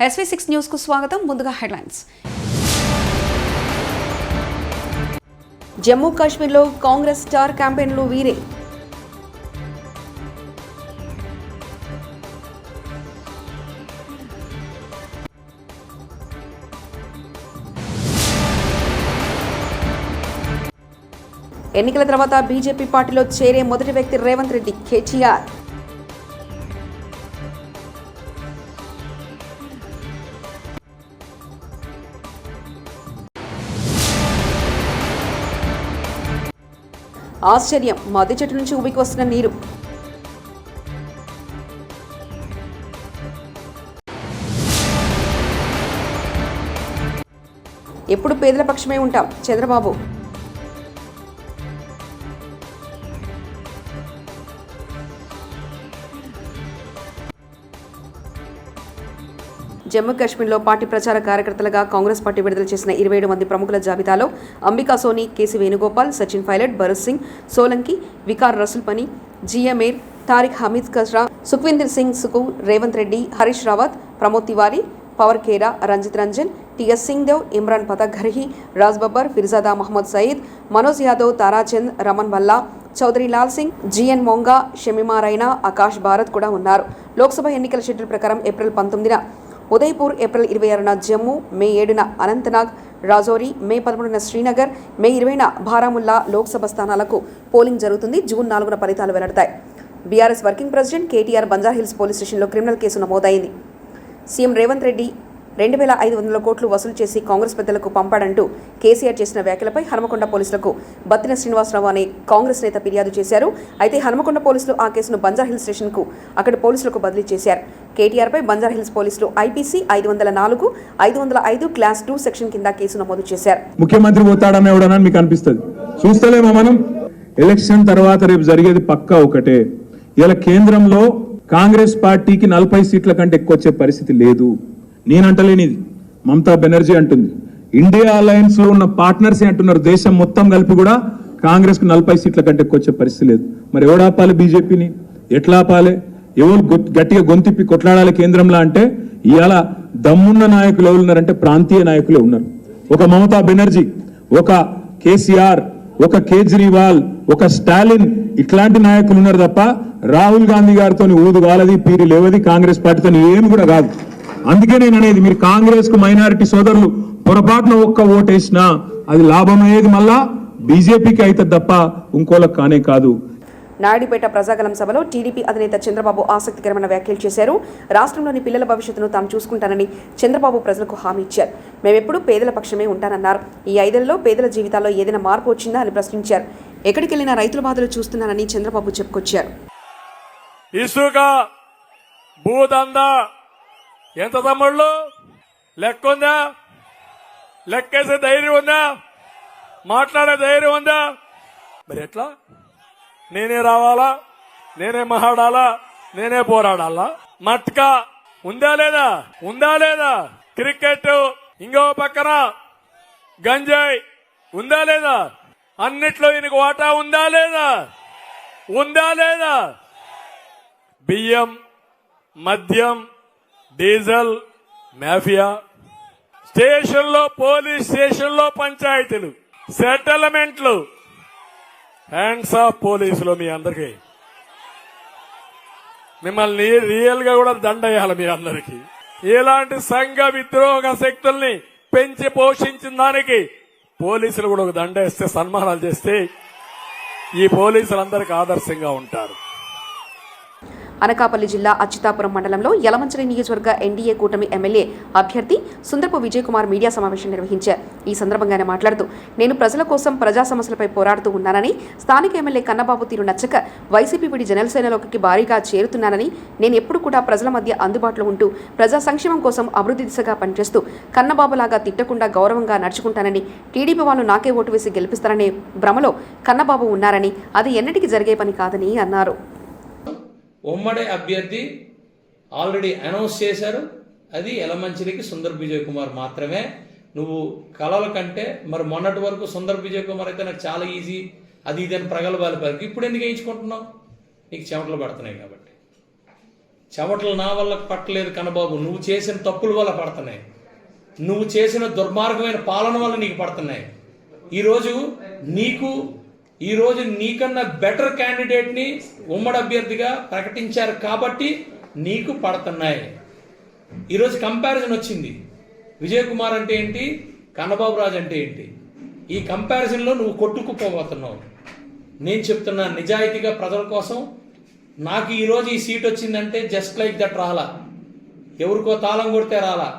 SV6 news కు స్వాగతం. ముందుగా హెడ్లైన్స్. జమ్మూ కాశ్మీర్లో కాంగ్రెస్ స్టార్ క్యాంపెయిన్లు వీరే. ఎన్నికల తర్వాత బీజేపీ పార్టీలో చేరే మొదటి వ్యక్తి రేవంత్ రెడ్డి. కేటీఆర్. ఆశ్చర్యం, మద్ది చెట్టు నుంచి ఉబికి వస్తున్న నీరు. ఎప్పుడు పేదల పక్షమే ఉంటాం చంద్రబాబు. జమ్మూ కాశ్మీర్లో పార్టీ ప్రచార కార్యకర్తలుగా కాంగ్రెస్ పార్టీ విడుదల చేసిన 27 మంది ప్రముఖుల జాబితాలో అంబికా సోని, కేసీ వేణుగోపాల్, సచిన్ పైలట్, భరత్ సింగ్ సోలంకి, వికార్ రసూల్ పని, జిఎమేర్, తారిక్ హమీద్ కస్రా, సుఖ్వీందర్ సింగ్ సుకు, రేవంత్ రెడ్డి, హరీష్ రావత్, ప్రమోద్ తివారీ, పవర్ ఖేరా, రంజిత్ రంజన్, టీఎస్ సింగ్ దేవ్, ఇమ్రాన్ పతాఘర్హి, రాజ్ బబ్బర్, ఫిర్జాదా మహమ్మద్ సయీద్, మనోజ్ యాదవ్, తారాచంద్, రమన్ వల్లా, చౌదరి లాల్ సింగ్, జిఎన్ మోంగా, షమీమా రైనా, ఆకాష్ భారత్ కూడా ఉన్నారు. లోక్సభ ఎన్నికల షెడ్యూల్ ప్రకారం ఏప్రిల్ 19న ఉదయ్పూర్, ఏప్రిల్ 26న జమ్మూ, మే 7న అనంతనాగ్, రాజౌరి, మే 13న శ్రీనగర్, మే 20న బారాముల్లా లోక్సభ స్థానాలకు పోలింగ్ జరుగుతుంది. జూన్ 4న ఫలితాలు వెల్లడతాయి. BRS working president KTR Banjara Hills police స్టేషన్లో క్రిమినల్ కేసు నమోదైంది. సీఎం రేవంత్ రెడ్డి 2,500 కోట్లు వసూలు చేసి కాంగ్రెస్ పెద్దలకు పంపాడంటూ కేసీఆర్ చేసిన వ్యాఖ్యలపై హనుమకొండ పోలీసులకు బత్తిన శ్రీనివాసరావు అనే కాంగ్రెస్ నేత ఫిర్యాదు చేశారు. అయితే హనుమకొండ పోలీసులు ఆ కేసును బంజారాహిల్స్ స్టేషన్కు అక్కడి పోలీసులకు బదిలీ చేశారు. కేటీఆర్పై బంజారాహిల్స్ పోలీసులు ఐపీసీ 504, 505 క్లాస్ 2 సెక్షన్ కింద కేసు నమోదు చేశారు. ముఖ్యమంత్రి పోతాడని ఎవడనని మీకు అనిపిస్తుంది. చూస్తలేమో మనం ఎలక్షన్ తర్వాత రేపు జరిగేది పక్కా ఒకటే. ఇలా కేంద్రంలో కాంగ్రెస్ పార్టీకి 40 సీట్ల కంటే ఎక్కువ వచ్చే పరిస్థితి లేదు. నేనంటలేనిది, మమతా బెనర్జీ అంటుంది. ఇండియా అలయన్స్ లో ఉన్న పార్ట్నర్స్ అంటున్నారు, దేశం మొత్తం కలిపి కూడా కాంగ్రెస్ కు 40 సీట్ల కంటే ఎక్కువ వచ్చే పరిస్థితి లేదు. మరి ఎవడాపాలి బీజేపీని? ఎట్లా ఆపాలి? ఎవరు గట్టిగా గొంతిప్పి కొట్లాడాలి కేంద్రంలో అంటే ఇవాళ దమ్మున్న నాయకులు ఎవరున్నారంటే ప్రాంతీయ నాయకులే ఉన్నారు. ఒక మమతా బెనర్జీ, ఒక కేసీఆర్, ఒక కేజ్రీవాల్, ఒక స్టాలిన్, ఇట్లాంటి నాయకులు ఉన్నారు తప్ప రాహుల్ గాంధీ గారితో ఊదు కాలది, పీరి లేవది, కాంగ్రెస్ పార్టీతో ఏమి కూడా కాదు. అందుకే నేను అనేది, మీరు కాంగ్రెస్ కు మైనారిటీ సోదరులు పొరపాటున ఒక్క ఓటేసినా అది లాభం అయ్యేది మళ్ళా బీజేపీకి అయితే తప్ప ఇంకోలకు కానే కాదు. నాయుడుపేట ప్రజాగలం సభలో టీడీపీ అధినేత చంద్రబాబు ఆసక్తికరమైన వ్యాఖ్యలు చేశారు. రాష్ట్రంలోని పిల్లల భవిష్యత్తును తాము చూసుకుంటానని చంద్రబాబు ప్రజలకు హామీ ఇచ్చారు. మేమెప్పుడు పేదల పక్షమే ఉంటానన్నారు. ఈ 5 ఏళ్లలో పేదల జీవితాల్లో ఏదైనా మార్పు వచ్చిందా అని ప్రశ్నించారు. ఎక్కడికెళ్లినా రైతుల బాధలు చూస్తున్నానని చంద్రబాబు చెప్పుకొచ్చారు. ఇసుక, భూదందా ఎంత తమ్ముళ్ళు లెక్కుందా? లెక్కేసే ధైర్యం ఉందా? మాట్లాడే ధైర్యం ఉందా? మరి ఎట్లా? నేనే రావాలా? నేనే మహాడాలా? నేనే పోరాడాలా? మట్కా ఉందా లేదా? ఉందా లేదా? క్రికెట్ ఇంకో పక్కన గంజాయి ఉందా లేదా? అన్నిట్లో ఈయనకు వాటా ఉందా లేదా? ఉందా లేదా? బియ్యం, మద్యం, డీజిల్ మాఫియా, స్టేషన్లో, పోలీస్ స్టేషన్లో పంచాయతీలు, సెటిల్మెంట్లు, హ్యాండ్స్ ఆఫ్ పోలీసులు. మీ అందరికీ మిమ్మల్ని రియల్ గా కూడా దండేయాలి. మీ అందరికీ ఇలాంటి సంఘ విద్రోహ శక్తుల్ని పెంచి పోషించిన దానికి పోలీసులు కూడా ఒక దండేస్తే, సన్మానాలు చేస్తే ఈ పోలీసులందరికీ ఆదర్శంగా ఉంటారు. అనకాపల్లి జిల్లా అచ్యుతాపురం మండలంలో యలమంచిలి నియోజకవర్గ ఎన్డీఏ కూటమి ఎమ్మెల్యే అభ్యర్థి సుందరపు విజయ్ కుమార్ మీడియా సమావేశం నిర్వహించారు. ఈ సందర్భంగా ఆయన మాట్లాడుతూ, నేను ప్రజల కోసం ప్రజా సమస్యలపై పోరాడుతూ ఉన్నానని, స్థానిక ఎమ్మెల్యే కన్నబాబు తీరు నచ్చక వైసీపీ విడి జనసేనలోకి భారీగా చేరుతున్నానని, నేను ఎప్పుడు కూడా ప్రజల మధ్య అందుబాటులో ఉంటూ ప్రజా సంక్షేమం కోసం అభివృద్ధి దిశగా పనిచేస్తూ కన్నబాబులాగా తిట్టకుండా గౌరవంగా నడుచుకుంటానని, టీడీపీ వాళ్ళు నాకే ఓటు వేసి గెలిపిస్తారనే భ్రమలో కన్నబాబు ఉన్నారని, అది ఎన్నటికీ జరిగే పని కాదని అన్నారు. ఉమ్మడి అభ్యర్థి ఆల్రెడీ అనౌన్స్ చేశారు. అది యలమంచిలికి సుందర్ విజయ్ కుమార్ మాత్రమే. నువ్వు కలల కంటే మరి మొన్నటి వరకు సుందర్ విజయ్ కుమార్ అయితే నాకు చాలా ఈజీ, అది ఇది అని ప్రగల్భాలు పలికి ఇప్పుడు ఎందుకు వేయించుకుంటున్నావు? నీకు చెమటలు పడుతున్నాయి కాబట్టి. చెమటలు నా వల్ల పట్టలేదు కన్నబాబు, నువ్వు చేసిన తప్పుల వల్ల పడుతున్నాయి, నువ్వు చేసిన దుర్మార్గమైన పాలన వల్ల నీకు పడుతున్నాయి. ఈరోజు నీకన్నా బెటర్ క్యాండిడేట్ని ఉమ్మడి అభ్యర్థిగా ప్రకటించారు కాబట్టి నీకు పడుతున్నాయి. ఈరోజు కంపారిజన్ వచ్చింది. విజయ్ కుమార్ అంటే ఏంటి, కన్నబాబు రాజు అంటే ఏంటి, ఈ కంపారిజన్లో నువ్వు కొట్టుకుపోబోతున్నావు. నేను చెప్తున్నా నిజాయితీగా ప్రజల కోసం. నాకు ఈరోజు ఈ సీట్ వచ్చిందంటే జస్ట్ లైక్ దట్ రాలా, ఎవరికో తాళం కొడితే రాలా.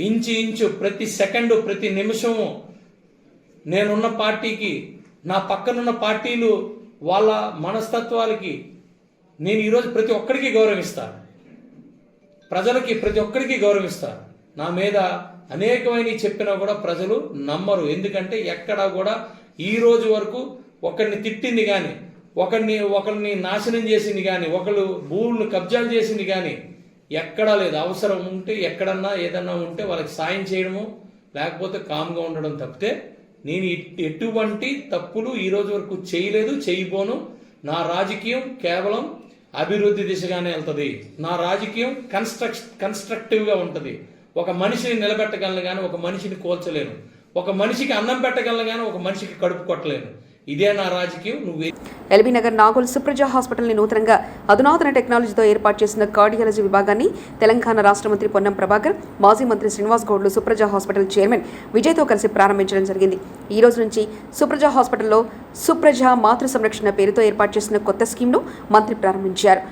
ఇంచు ప్రతి సెకండు ప్రతి నిమిషము నేనున్న పార్టీకి, నా పక్కనున్న పార్టీలు వాళ్ళ మనస్తత్వాలకి నేను ఈరోజు ప్రతి ఒక్కరికి గౌరవిస్తా, ప్రజలకి ప్రతి ఒక్కరికి గౌరవిస్తా. నా మీద అనేకమైన చెప్పినా కూడా ప్రజలు నమ్మరు. ఎందుకంటే ఎక్కడా కూడా ఈ రోజు వరకు ఒకరిని తిట్టింది కానీ, ఒకరిని నాశనం చేసింది కానీ, ఒకళ్ళు భూములను కబ్జాలు చేసింది కానీ ఎక్కడా లేదు. అవసరం ఉంటే ఎక్కడన్నా ఏదన్నా ఉంటే వాళ్ళకి సాయం చేయడము, లేకపోతే కామ్గా ఉండడం తప్పితే నేను ఎటువంటి తప్పులు ఈ రోజు వరకు చేయలేదు, చేయబోను. నా రాజకీయం కేవలం అభివృద్ధి దిశగానే వెళ్తుంది. నా రాజకీయం కన్స్ట్రక్టివ్గా ఉంటుంది. ఒక మనిషిని నిలబెట్టగలను కానీ ఒక మనిషిని కోల్చలేను. ఒక మనిషికి అన్నం పెట్టగలను కానీ ఒక మనిషికి కడుపు కొట్టలేను. ఇదే నా రాజకీయం. నువ్వే ఎల్బీ నగర్ నాగోల్ సుప్రజ హాస్పిటల్ని నూతనంగా అధునాతన టెక్నాలజీతో ఏర్పాటు చేసిన కార్డియాలజీ విభాగాన్ని తెలంగాణ రాష్ట్ర మంత్రి పొన్నం ప్రభాకర్, మాజీ మంత్రి శ్రీనివాస్ గౌడ్లు సుప్రజ హాస్పిటల్ చైర్మన్ విజయ్తో కలిసి ప్రారంభించడం జరిగింది. ఈ రోజు నుంచి సుప్రజ హాస్పిటల్లో సుప్రజ మాతృ సంరక్షణ పేరుతో ఏర్పాటు చేసిన కొత్త స్కీమ్ను మంత్రి ప్రారంభించారు.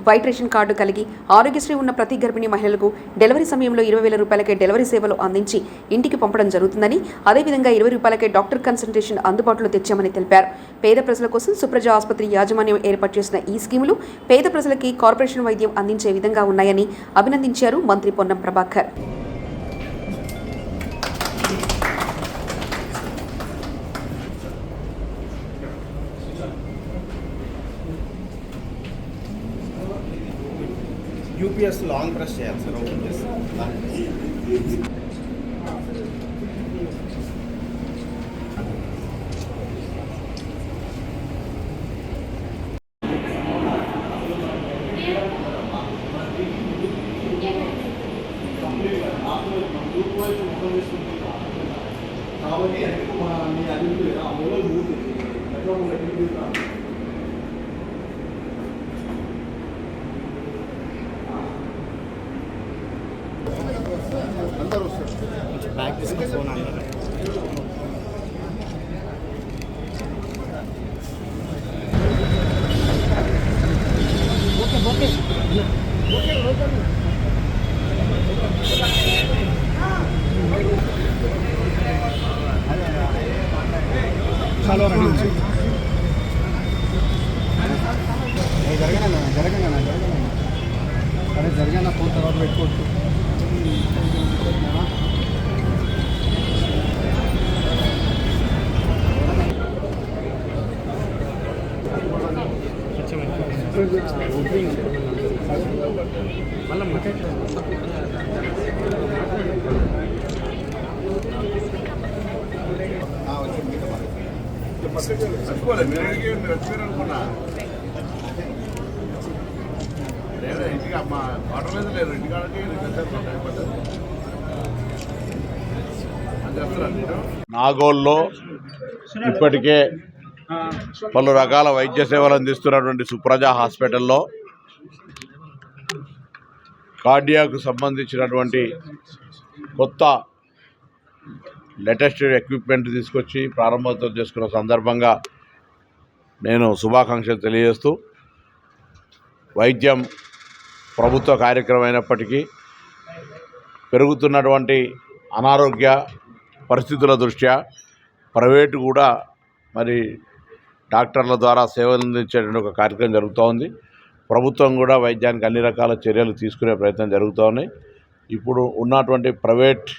వైట్ రేషన్ కార్డు కలిగి ఆరోగ్యశ్రీ ఉన్న ప్రతి గర్భిణీ మహిళలకు డెలివరీ సమయంలో 20,000 రూపాయలకే డెలివరీ సేవలు అందించి ఇంటికి పంపడం జరుగుతుందని, అదేవిధంగా 20 రూపాయలకే డాక్టర్ కన్సల్టేషన్ అందుబాటులో తెచ్చామని తెలిపారు. పేద ప్రజల కోసం సుప్రజ ఆసుపత్రి యాజమాన్యం ఏర్పాటు చేసిన ఈ స్కీములు పేద ప్రజలకి కార్పొరేషన్ వైద్యం అందించే విధంగా ఉన్నాయని అభినందించారు మంత్రి Ponnam Prabhakar. UPS long press చేయాలి సార్, ఓపెన్ చేసి కాబట్టి మీ అభివృద్ధి ఆ మూలలు మూడు అందరూ వస్తారు. బ్యాక్ తీసుకుని ఫోన్ అన్నారు. చాలా రండి జరగనా అరే జరిగిన ఫోన్ తర్వాత పెట్టుకోవచ్చు. అనుకున్నా లేదా ఇంటికి అమ్మ వాటర్ లేదు లేదు ఇంటికాడికి నాగోల్లో ఇప్పటికే పలు రకాల వైద్య సేవలు అందిస్తున్నటువంటి సుప్రజ హాస్పిటల్లో కార్డియాకు సంబంధించినటువంటి కొత్త లేటెస్ట్ ఎక్విప్మెంట్ తీసుకొచ్చి ప్రారంభోత్సవం చేసుకున్న సందర్భంగా నేను శుభాకాంక్షలు తెలియజేస్తూ, వైద్యం ప్రభుత్వ కార్యక్రమం అయినప్పటికీ పెరుగుతున్నటువంటి అనారోగ్య పరిస్థితుల దృష్ట్యా ప్రైవేటు కూడా మరి డాక్టర్ల ద్వారా సేవలు అందించేటువంటి ఒక కార్యక్రమం జరుగుతూ ఉంది. ప్రభుత్వం కూడా వైద్యానికి అన్ని రకాల చర్యలు తీసుకునే ప్రయత్నం జరుగుతూ ఉన్నాయి. ఇప్పుడు ఉన్నటువంటి ప్రైవేట్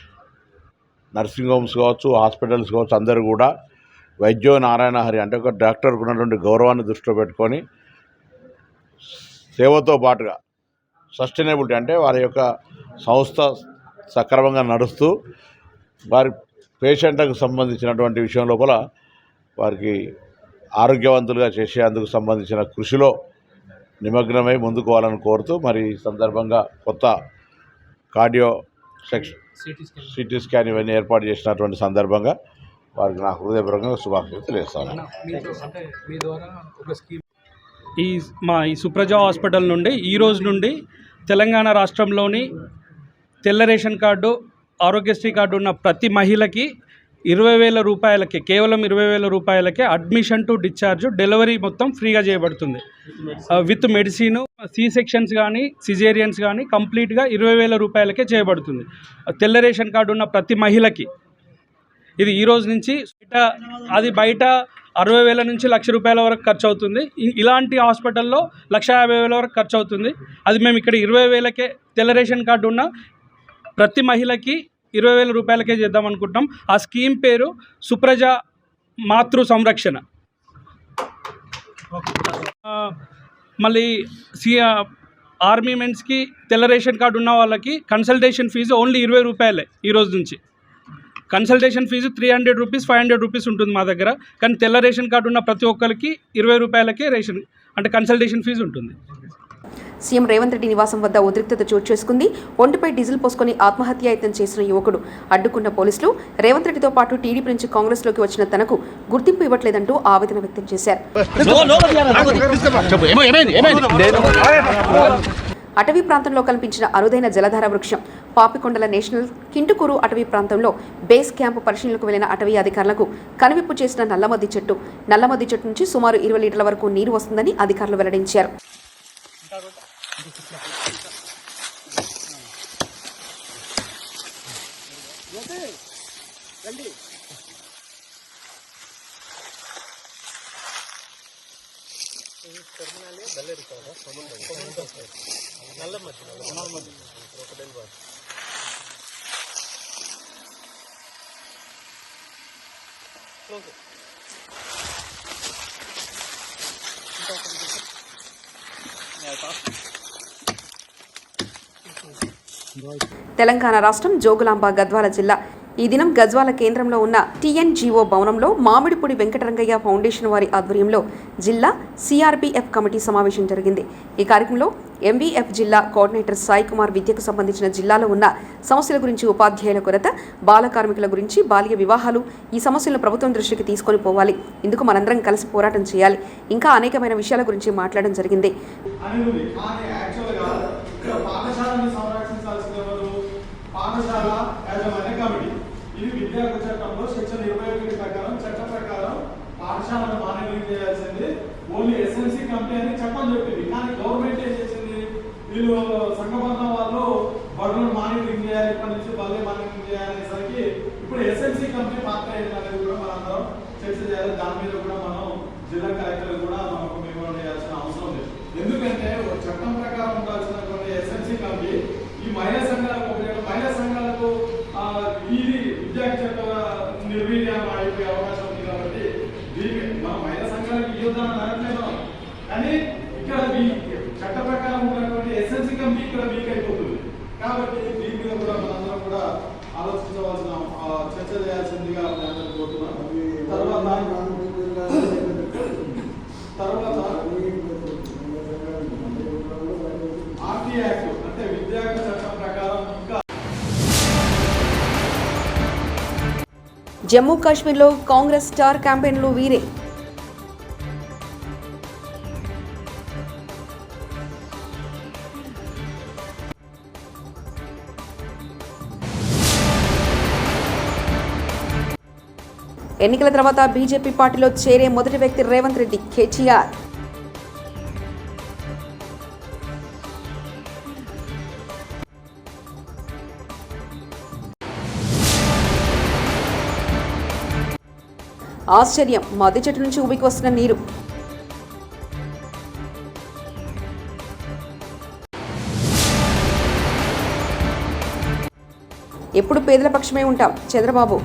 నర్సింగ్ హోమ్స్ కావచ్చు, హాస్పిటల్స్ కావచ్చు, అందరూ కూడా వైద్యో నారాయణ హరి అంటే ఒక డాక్టర్కు ఉన్నటువంటి గౌరవాన్ని దృష్టిలో పెట్టుకొని సేవతో పాటుగా సస్టైనబిలిటీ అంటే వారి యొక్క సంస్థ సక్రమంగా నడుస్తూ వారి పేషెంట్లకు సంబంధించినటువంటి విషయం లోపల వారికి ఆరోగ్యవంతులుగా చేసేందుకు సంబంధించిన కృషిలో నిమగ్నమై ముందుకోవాలని కోరుతూ మరి ఈ సందర్భంగా కొత్త కార్డియో సిటీ స్కాన్ ఇవన్నీ ఏర్పాటు చేసినటువంటి సందర్భంగా వారికి నా హృదయపూర్వకంగా శుభాకాంక్షలు తెలియజేస్తాను. ఈ సుప్రజ హాస్పిటల్ నుండి ఈ రోజు నుండి తెలంగాణ రాష్ట్రంలోని తెల్ల రేషన్ కార్డు, ఆరోగ్యశ్రీ కార్డు ఉన్న ప్రతి మహిళకి 20,000 రూపాయలకే, కేవలం 20,000 రూపాయలకే అడ్మిషన్ టు డిశ్చార్జ్, డెలివరీ మొత్తం ఫ్రీగా చేయబడుతుంది. విత్ మెడిసిన్, సి సెక్షన్స్ కానీ సిజేరియన్స్ కానీ కంప్లీట్గా 20,000 రూపాయలకే చేయబడుతుంది తెల్ల రేషన్ కార్డు ఉన్న ప్రతి మహిళకి. ఇది ఈ రోజు నుంచి అది బయట 60,000 నుంచి 1,00,000 రూపాయల వరకు ఖర్చు అవుతుంది. ఇలాంటి హాస్పిటల్లో 1,50,000 వరకు ఖర్చు అవుతుంది. అది మేము ఇక్కడ 20,000కే తెల్ల రేషన్ కార్డు ఉన్న ప్రతి మహిళకి 20,000 రూపాయలకే చేద్దాం అనుకుంటున్నాం. ఆ స్కీమ్ పేరు సుప్రజ మాతృ సంరక్షణ. మళ్ళీ ఆర్మీ మెన్స్కి తెల్ల రేషన్ కార్డు ఉన్న వాళ్ళకి కన్సల్టేషన్ ఫీజు ఓన్లీ 20 రూపాయలే ఈ రోజు నుంచి. కన్సల్టేషన్ ఫీజు 300 రూపీస్ 500 రూపీస్ ఉంటుంది మా దగ్గర. కానీ తెల్ల రేషన్ కార్డు ఉన్న ప్రతి ఒక్కరికి 20 రూపాయలకే రేషన్ అంటే కన్సల్టేషన్ ఫీజు ఉంటుంది. సీఎం రేవంత్ రెడ్డి నివాసం వద్ద ఉద్రిక్తత చోటు చేసుకుంది. ఒంటిపై డీజిల్ పోసుకొని ఆత్మహత్యాయత్నం చేసిన యువకుడు అడ్డుకున్న పోలీసులు రేవంత్ రెడ్డితో పాటు టీడీపీ నుంచి కాంగ్రెస్లోకి వచ్చిన తనకు గుర్తింపు ఇవ్వట్లేదంటూ ఆవేదన వ్యక్తం చేశారు. అటవీ ప్రాంతంలో కనిపించిన అరుదైన జలధార వృక్షం పాపికొండల నేషనల్ కింటుకూరు అటవీ ప్రాంతంలో బేస్ క్యాంపు పరిశీలనకు వెళ్లిన అటవీ అధికారులకు కనువిప్పు చేసిన నల్లమద్ది చెట్టు నుంచి సుమారు 20 లీటర్ల వరకు నీరు వస్తుందని అధికారులు వెల్లడించారు. తెలంగాణ రాష్ట్రం జోగులాంబ గద్వాల జిల్లా ఈ దినం గద్వాల కేంద్రంలో ఉన్న టీఎన్జీఓ భవనంలో మామిడిపూడి వెంకటరంగయ్య ఫౌండేషన్ వారి ఆధ్వర్యంలో జిల్లా సిఆర్పీఎఫ్ కమిటీ సమావేశం జరిగింది. ఈ కార్యక్రమంలో ఎంవీఎఫ్ జిల్లా కోఆర్డినేటర్ సాయి కుమార్ విద్యకు సంబంధించిన జిల్లాలో ఉన్న సమస్యల గురించి, ఉపాధ్యాయుల కొరత, బాల కార్మికుల గురించి, బాల్య వివాహాలు, ఈ సమస్యలను ప్రభుత్వం దృష్టికి తీసుకొని పోవాలి, ఇందుకు మనందరం కలిసి పోరాటం చేయాలి, ఇంకా అనేకమైన విషయాల గురించి మాట్లాడడం జరిగింది. ఇది విద్యార్థి చట్టంలో సెక్షన్ 21 ప్రకారం చట్టం ప్రకారం పాఠశాలను మానిటరింగ్ చేయాల్సింది ఓన్లీ ఎస్ఎన్సీ కంపెనీ అని చట్టం చెప్పింది. కానీ గవర్నమెంట్ ఏం చేసింది, వీళ్ళు సంఘబద్ధం వాళ్ళు బడులను మానిటరింగ్ చేయాలి, ఇప్పటి నుంచి బల్లే మానిటరింగ్ చేయాలనేసరికి ఇప్పుడు ఎస్ఎన్సీ కంపెనీ పాత్ర ఏంటనేది కూడా మనందరం చర్చ చేయాలి. దాని మీద కూడా మనం జిల్లా కలెక్టర్ కూడా మనకు మెమోరం చేయాల్సిన అవసరం లేదు. ఎందుకంటే చట్టం ప్రకారం ఉండాల్సినటువంటి ఎస్ఎన్సీ కంపెనీ ఈ మహిళా సంఘాలకు మహిళా సంఘాలకు ఇది విద్యార్థి చట్ట నిర్వీర్యం అయిపోయే అవకాశం ఉంది. కాబట్టి దీనికి మనం మహిళా సంఘాలకు ఇవ్వద్దామని అనట్లేదు, కానీ ఇక్కడ చట్ట ప్రకారం ఉన్నటువంటి ఎస్ఎన్సీ కంపెనీ ఇక్కడ వీక్ అయిపోతుంది. కాబట్టి దీని మీద కూడా మనందరం కూడా ఆలోచించవలసిన చర్చ చేయాల్సిందిగా కోరుతున్నాం. తర్వాత ఆర్టీ యాక్ట్ అంటే విద్యార్థి చట్టం ప్రకారం ఇంకా జమ్మూ కాశ్మీర్లో కాంగ్రెస్ స్టార్ క్యాంపెయిన్లు వీరే. ఎన్నికల తర్వాత బీజేపీ పార్టీలో చేరే మొదటి వ్యక్తి రేవంత్ రెడ్డి, కేటీఆర్. ఆశ్చర్యం, మద్ది చెట్టు నుంచి ఉబికి వస్తున్న నీరు. ఎప్పుడు పేదల పక్షమే ఉంటాం, చంద్రబాబు.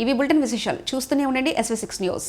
ఇవి బులెటిన్ విశేషాలు. చూస్తూనే ఉండండి SV6 న్యూస్.